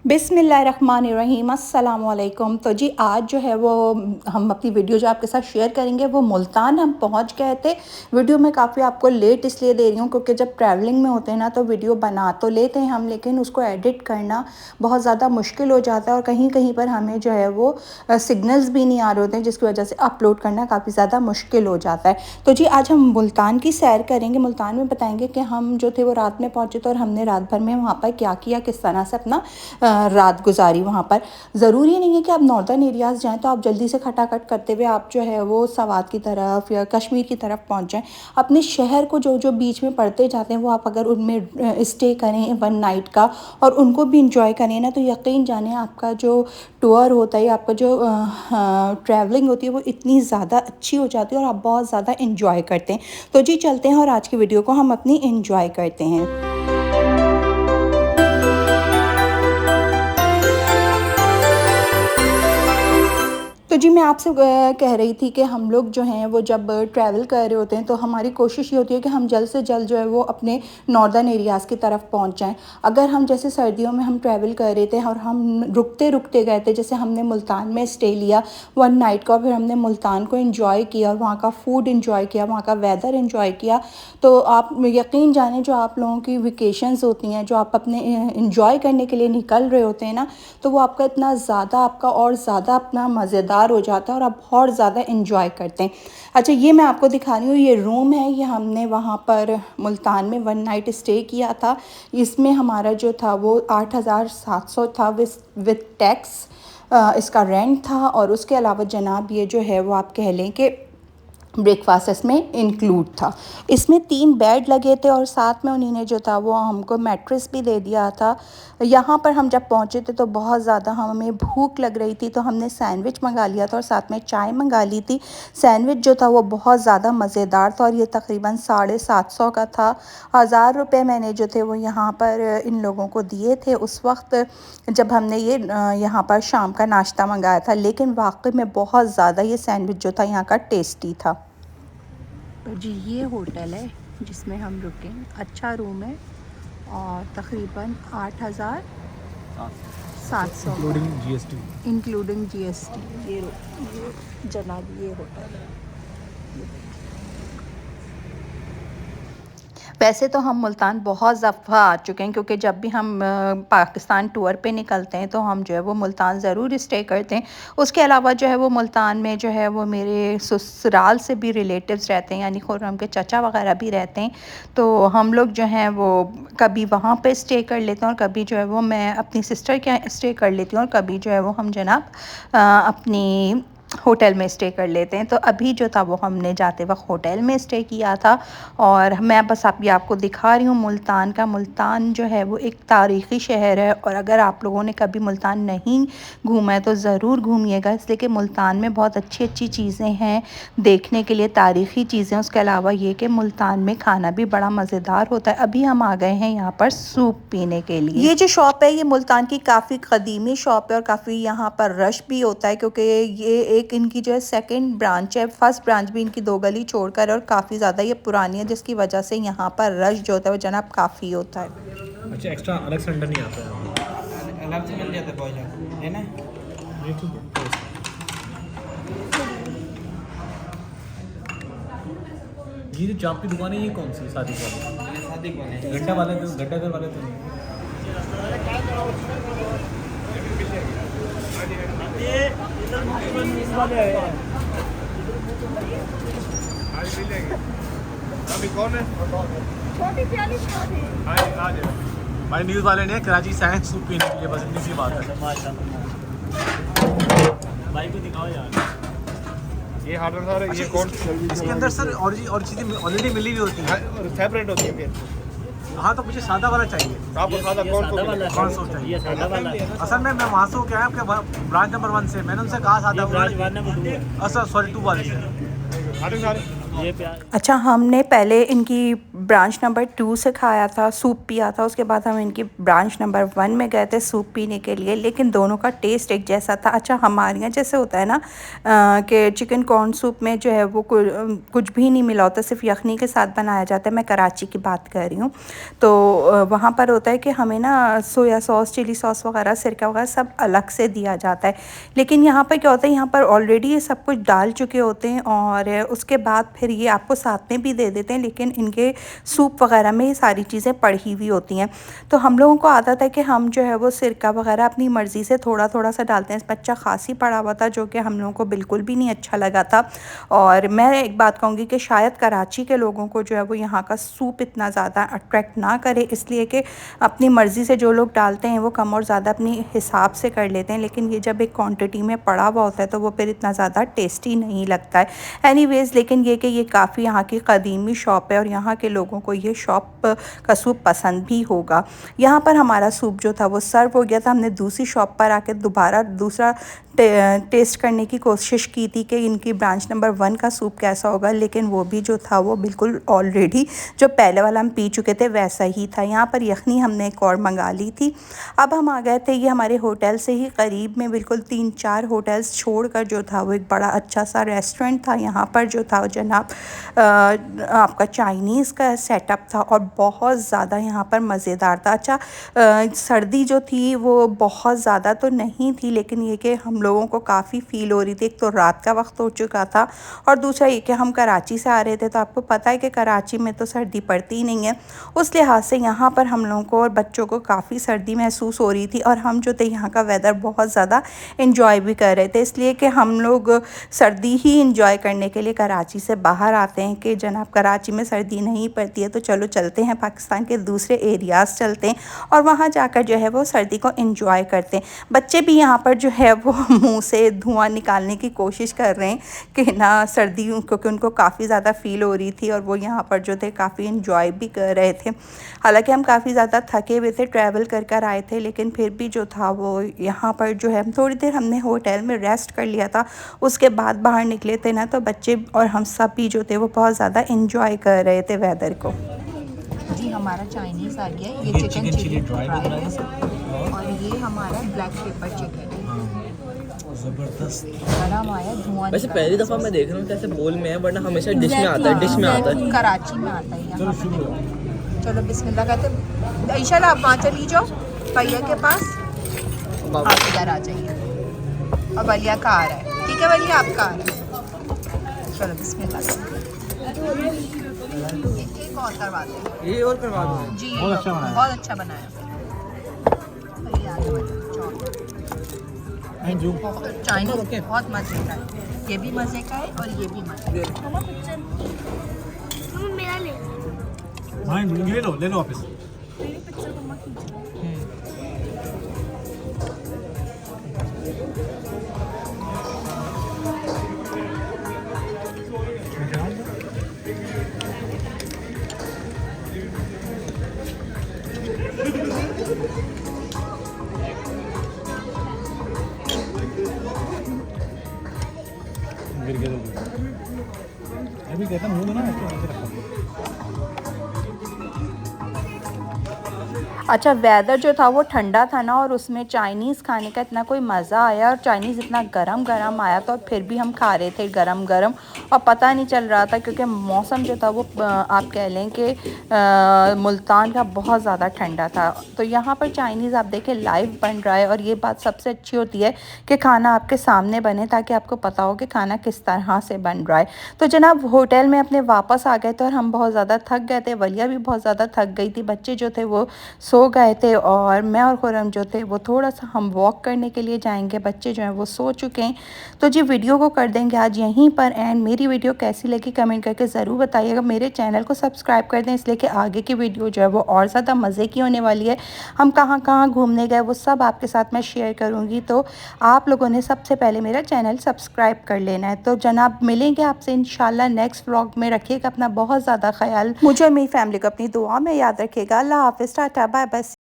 बिस्मिल्लाहिर्रहमानिर्रहीम अस्सलाम वालेकुम। तो जी आज जो है वो हम अपनी वीडियो जो आपके साथ शेयर करेंगे वो मुल्तान हम पहुंच गए थे। वीडियो में काफ़ी आपको लेट इसलिए दे रही हूँ क्योंकि जब ट्रैवलिंग में होते हैं ना तो वीडियो बना तो लेते हैं हम, लेकिन उसको एडिट करना बहुत ज़्यादा मुश्किल हो जाता है और कहीं कहीं पर हमें जो है वो सिग्नल्स भी नहीं आ रहे होते हैं, जिसकी वजह से अपलोड करना काफ़ी ज़्यादा मुश्किल हो जाता है। तो जी आज हम मुल्तान की सैर करेंगे। मुल्तान में बताएंगे कि हम जो थे वो रात में पहुँचे थे और हमने रात भर में वहाँ पर क्या किया, किस तरह से अपना रात गुजारी वहाँ पर। ज़रूरी नहीं है कि आप नॉर्दर्न एरियाज़ जाएँ तो आप जल्दी से खटाखट करते हुए आप जो है वो सवात की तरफ या कश्मीर की तरफ पहुँच जाएँ। अपने शहर को जो जो बीच में पड़ते जाते हैं वो आप अगर उनमें स्टे करें वन नाइट का और उनको भी इंजॉय करें ना, तो यकीन जाने आपका जो टूर होता है, आपका जो ट्रैवलिंग होती है वो इतनी ज़्यादा अच्छी हो जाती है और आप बहुत ज़्यादा इंजॉय करते हैं। तो जी चलते हैं और आज की वीडियो को हम अपनी इंजॉय करते हैं। तो जी मैं आपसे कह रही थी कि हम लोग जो हैं वो जब ट्रैवल कर रहे होते हैं तो हमारी कोशिश ये होती है कि हम जल्द से जल्द जो है वो अपने नॉर्दर्न एरियाज़ की तरफ पहुंच जाएं। अगर हम जैसे सर्दियों में हम ट्रैवल कर रहे थे और हम रुकते रुकते गए थे, जैसे हमने मुल्तान में स्टे लिया वन नाइट का, फिर हमने मुल्तान को इंजॉय किया और वहाँ का फूड इंजॉय किया, वहाँ का वेदर इंजॉय किया, तो आप यकीन जाने जो आप लोगों की वेकेशंस होती हैं, जो आप अपने इंजॉय करने के लिए निकल रहे होते हैं ना, तो वो आपका इतना ज़्यादा आपका और ज़्यादा अपना मज़ेदार हो जाता है और आप बहुत ज़्यादा इंजॉय करते हैं। अच्छा, ये मैं आपको दिखा रही हूँ, ये रूम है, ये हमने वहाँ पर मुल्तान में वन नाइट स्टे किया था। इसमें हमारा जो था वो 8,700 था विद टैक्स इसका रेंट था। और उसके अलावा जनाब ये जो है वो आप कह लें कि ब्रेकफास्ट इसमें इंक्लूड था। इसमें 3 बेड लगे थे और साथ में उन्होंने जो था वो हमको मैट्रेस भी दे दिया था। यहाँ पर हम जब पहुँचे थे तो बहुत ज़्यादा हमें भूख लग रही थी, तो हमने सैंडविच मंगा लिया था और साथ में चाय मंगा ली थी। सैंडविच जो था वो बहुत ज़्यादा मज़ेदार था और ये तकरीबन 750 का था। 1000 रुपये मैंने जो थे वो यहाँ पर इन लोगों को दिए थे उस वक्त जब हमने ये यहाँ पर शाम का नाश्ता मंगाया था, लेकिन वाकई में बहुत ज़्यादा ये सैंडविच जो था यहाँ का टेस्टी था। तो जी ये होटल है जिसमें हम रुके, अच्छा रूम है और तकरीबन 8,700 इंक्लूडिंग जीएसटी। ये जनाब ये होटल है। वैसे तो हम मुल्तान बहुत दफ़ा आ चुके हैं, क्योंकि जब भी हम पाकिस्तान टूर पे निकलते हैं तो हम जो है वो मुल्तान ज़रूर स्टे करते हैं। उसके अलावा जो है वो मुल्तान में जो है वो मेरे ससुराल से भी रिलेटिव्स रहते हैं, यानी खुर्रम के चचा वगैरह भी रहते हैं। तो हम लोग जो हैं वो कभी वहाँ पे स्टे कर लेते हैं और कभी जो है वो मैं अपनी सिस्टर के यहाँ स्टे कर लेती हूँ और कभी जो है वो हम जनाब अपनी होटल में स्टे कर लेते हैं। तो अभी जो था वो हमने जाते वक्त होटल में स्टे किया था और मैं बस आपको दिखा रही हूँ मुल्तान का। मुल्तान जो है वो एक तारीख़ी शहर है और अगर आप लोगों ने कभी मुल्तान नहीं घूमा है तो ज़रूर घूमिएगा, इसलिए कि मुल्तान में बहुत अच्छी अच्छी चीज़ें हैं देखने के लिए, तारीख़ी चीज़ें। उसके अलावा ये कि मुल्तान में खाना भी बड़ा मज़ेदार होता है। अभी हम आ गए हैं यहाँ पर सूप पीने के लिए। ये जो शॉप है ये मुल्तान की काफ़ी क़दीमी शॉप है और काफ़ी यहाँ पर रश भी होता है, क्योंकि ये एक इनकी जो है सेकंड ब्रांच है। फर्स्ट ब्रांच भी इनकी 2 गली छोड़कर और काफ़ी ज़्यादा ये पुरानी है, जिसकी वजह से यहाँ पर रश जो होता है वो जनाब काफ़ी होता है। अच्छा, एक्स्ट्रा अलग सिलेंडर नहीं आता है? अलग से मिल जाता है ना, ये ठीक है। ये जो चाप की दुकान है ये कौन सी शादी वाली? शादी कौन है? घंटा वाले तो घंटा घर वाले तो नहीं? अभी कौन है? छोटी प्याली भाई न्यूज़ वाले ने कराची साइंस सूप पीने के लिए, बस इतनी सी बात है। भाई को दिखाओ यार। ये हार्डवेयर सर, ये कौन? इसके अंदर सर और चीज़ें ऑलरेडी मिली हुई होती हैं। सेपरेट होती है फिर? हाँ, तो मुझे सादा वाला चाहिए। आपको सादा कौन सा चाहिए? असल में मैं वहाँ से हो गया आपके ब्रांच नंबर 1 से, मैंने उनसे कहा सादा। अच्छा सॉरी 2 वाले से। हार्डवेयर ये प्याज। अच्छा, हमने पहले इनकी ब्रांच नंबर 2 से खाया था, सूप पिया था। उसके बाद हम इनकी ब्रांच नंबर 1 में गए थे सूप पीने के लिए, लेकिन दोनों का टेस्ट एक जैसा था। अच्छा, हमारे यहाँ जैसे होता है ना कि चिकन कॉर्न सूप में जो है वो कुछ भी नहीं मिला होता, सिर्फ यखनी के साथ बनाया जाता है। मैं कराची की बात कर रही हूँ। तो वहाँ पर होता है कि हमें ना सोया सॉस, चिली सॉस वगैरह, सिरका वगैरह सब अलग से दिया जाता है। लेकिन यहाँ पर क्या होता है, यहाँ पर ऑलरेडी ये सब कुछ डाल चुके होते हैं और उसके बाद फिर ये आपको साथ में भी दे देते हैं, लेकिन इनके सूप वगैरह में ये सारी चीज़ें पड़ी हुई होती हैं। तो हम लोगों को आदत है कि हम जो है वो सिरका वगैरह अपनी मर्ज़ी से थोड़ा थोड़ा सा डालते हैं। इस बच्चा खांसी पड़ा हुआ था जो कि हम लोगों को बिल्कुल भी नहीं अच्छा लगा था। और मैं एक बात कहूँगी कि शायद कराची के लोगों को जो है वो यहाँ का सूप इतना ज़्यादा अट्रैक्ट ना करे, इसलिए कि अपनी मर्ज़ी से जो लोग डालते हैं वो कम और ज़्यादा अपनी हिसाब से कर लेते हैं। लेकिन ये जब एक क्वांटिटी में पड़ा हुआ होता है तो वो फिर इतना ज़्यादा टेस्टी नहीं लगता है। एनीवेज़, लेकिन ये कि ये काफ़ी यहाँ की कदीमी शॉप है और यहाँ के लोगों को ये शॉप का सूप पसंद भी होगा। यहाँ पर हमारा सूप जो था वो सर्व हो गया था। हमने दूसरी शॉप पर आकर दोबारा दूसरा टेस्ट करने की कोशिश की थी कि इनकी ब्रांच नंबर 1 का सूप कैसा होगा, लेकिन वो भी जो था वो बिल्कुल ऑलरेडी जो पहले वाला हम पी चुके थे वैसा ही था। यहाँ पर यखनी हमने एक और मंगा ली थी। अब हम आ गए थे, ये हमारे होटल से ही करीब में बिल्कुल 3-4 होटल्स छोड़कर जो था वो एक बड़ा अच्छा सा रेस्टोरेंट था। यहाँ पर जो था जनाब आपका चाइनीज़ का सेटअप था और बहुत ज़्यादा यहाँ पर मज़ेदार था। अच्छा, सर्दी जो थी वो बहुत ज़्यादा तो नहीं थी, लेकिन ये कि हम लोगों को काफ़ी फ़ील हो रही थी। एक तो रात का वक्त हो चुका था और दूसरा ये कि हम कराची से आ रहे थे, तो आपको पता है कि कराची में तो सर्दी पड़ती ही नहीं है। उस लिहाज से यहाँ पर हम लोगों को और बच्चों को काफ़ी सर्दी महसूस हो रही थी और हम जो थे यहाँ का वेदर बहुत ज़्यादा इंजॉय भी कर रहे थे, इसलिए कि हम लोग सर्दी ही इंजॉय करने के लिए कराची से बाहर आते हैं कि जनाब कराची में सर्दी नहीं पड़ती है, तो चलो चलते हैं पाकिस्तान के दूसरे एरियाज़ चलते हैं और वहाँ जाकर जो है वो सर्दी को इंजॉय करते हैं। बच्चे भी यहाँ पर जो है वो मुंह से धुआं निकालने की कोशिश कर रहे हैं कि ना सर्दी, क्योंकि उनको काफ़ी ज़्यादा फ़ील हो रही थी और वो यहाँ पर जो थे काफ़ी इंजॉय भी कर रहे थे। हालांकि हम काफ़ी ज़्यादा थके हुए थे, ट्रैवल कर आए थे, लेकिन फिर भी जो था वो यहाँ पर जो है थोड़ी देर हमने होटल में रेस्ट कर लिया था। उसके बाद बाहर निकले थे ना, तो बच्चे और हम सब भी जो थे वो बहुत ज़्यादा इंजॉय कर रहे थे वेदर को। जी, हमारा चाइनीज़ आ गया, ये चिकन चिली ड्राई है और ये हमारा ब्लैक पेपर चिकन ज़बरदस्त। गरम आया, धुआं। वैसे पहली दफ़ा मैं देख रहा हूँ कैसे बोल में है, वरना हमेशा डिश में आता है, डिश में आता है। कराची में आता है यहाँ। चलो बिस्मिल्लाह कहते हैं। ईशाला आप वहाँ चली जाओ भैया के पास, आप इधर आ जाइए। अब वलिया का आ रहा है, ठीक है वलिया आपका आ रहा है। चलो बिस्मिल्लाह। एक और करवा दें, ये और करवा दो जी, बहुत अच्छा बनाया। चाइनीज़ बहुत मज़े का है, ये भी मज़े का है और ये भी मज़े का है। मेरा ले ले लो वापस। अभी कहता मुँह में ना अच्छा, वेदर जो था वो ठंडा था ना और उसमें चाइनीज़ खाने का इतना कोई मज़ा आया और चाइनीज़ इतना गरम गरम आया था और फिर भी हम खा रहे थे गरम गरम और पता नहीं चल रहा था, क्योंकि मौसम जो था वो आप कह लें कि मुल्तान का बहुत ज़्यादा ठंडा था। तो यहाँ पर चाइनीज़ आप देखें लाइव बन रहा है और ये बात सबसे अच्छी होती है कि खाना आपके सामने बने ताकि आपको पता हो कि खाना किस तरह से बन रहा है। तो जनाब होटल में अपने वापस आ गए थे और हम बहुत ज़्यादा थक गए थे, वलिया भी बहुत ज़्यादा थक गई थी, बच्चे जो थे वो सो गए थे और मैं और खुरम जो थे वो थोड़ा सा हम वॉक करने के लिए जाएंगे, बच्चे जो हैं वो सो चुके हैं। तो जी वीडियो को कर देंगे आज यहीं पर एंड। मेरी वीडियो कैसी लगी कमेंट करके ज़रूर बताइएगा। मेरे चैनल को सब्सक्राइब कर दें, इसलिए कि आगे की वीडियो जो है वो और ज़्यादा मज़े की होने वाली है। हम कहाँ कहाँ घूमने गए वो सब आपके साथ मैं शेयर करूँगी, तो आप लोगों ने सबसे पहले मेरा चैनल सब्सक्राइब कर लेना है। तो जनाब मिलेंगे आपसे इंशाल्लाह नेक्स्ट व्लॉग में। रखिएगा अपना बहुत ज़्यादा ख्याल, मुझे और मेरी फैमिली को अपनी दुआ में याद रखिएगा। अल्लाह हाफ़िज़, टाटा बाय बाय।